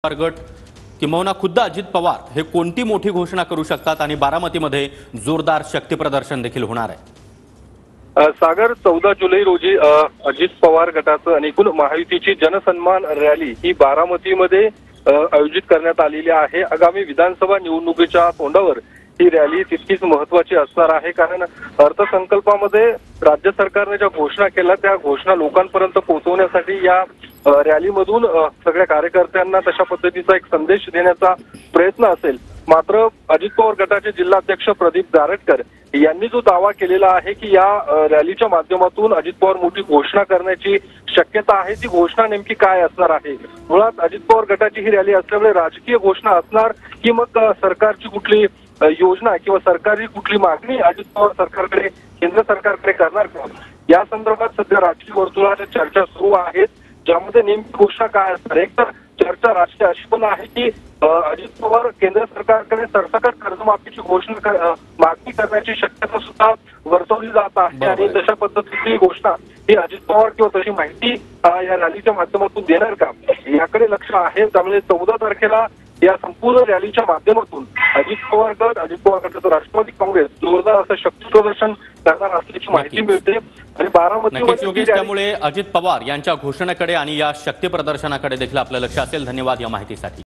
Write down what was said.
पवार गट किंबहुना खुद्द अजित पवार हे कोणती मोठी घोषणा करू शकतात आणि बारामतीमध्ये जोरदार शक्ती प्रदर्शन देखील होणार आहे। सागर 14 जुलै रोजी अजित पवार गटाचं आणि एकूण महायुतीची जनसन्मान रॅली ही बारामतीमध्ये आयोजित करण्यात आलेली आहे। आगामी विधानसभा निवडणुकीच्या तोंडावर ही रॅली तितकीच महत्त्वाची असणार आहे, कारण अर्थसंकल्पामध्ये राज्य सरकारने ज्या घोषणा केल्या त्या घोषणा लोकांपर्यंत पोहोचवण्यासाठी या रॅलीमधून सगळ्या कार्यकर्त्यांना तशा पद्धतीचा एक संदेश देण्याचा प्रयत्न असेल। मात्र अजित पवार गटाचे जिल्हाध्यक्ष प्रदीप गारटकर यांनी जो दावा केलेला आहे की या रॅलीच्या माध्यमातून अजित पवार मोठी घोषणा करण्याची शक्यता आहे, ती घोषणा नेमकी काय असणार आहे। मुळात अजित पवार गटाची ही रॅली असल्यामुळे राजकीय घोषणा असणार की मग सरकारची कुठली योजना किंवा सरकारी कुठली मागणी अजित पवार सरकारकडे केंद्र सरकारकडे करणार का, या संदर्भात सध्या राजकीय वर्तुळात चर्चा सुरू आहेत, ज्यामध्ये नेमकी घोषणा काय असणार। एक तर चर्चा राजकीय अशी पण आहे की अजित पवार केंद्र सरकारकडे सरसकट कर्जमाफीची घोषणा मागणी करण्याची शक्यता सुद्धा वर्तवली जात आहे आणि तशा पद्धतीची घोषणा ही अजित पवार किंवा तशी माहिती या रॅलीच्या माध्यमातून देणार का, याकडे लक्ष आहे। त्यामुळे 14 तारखेला या संपूर्ण रॅलीच्या माध्यमातून अजित पवार गट, अजित पवार गटाचं राष्ट्रवादी काँग्रेस जोरदार असं शक्ती प्रदर्शन करणार असल्याची माहिती मिळते आणि बारामतीमध्ये त्यामुळे अजित पवार यांच्या घोषणेकडे आणि या शक्ती प्रदर्शनाकडे देखील आपलं लक्ष असेल। धन्यवाद या माहितीसाठी।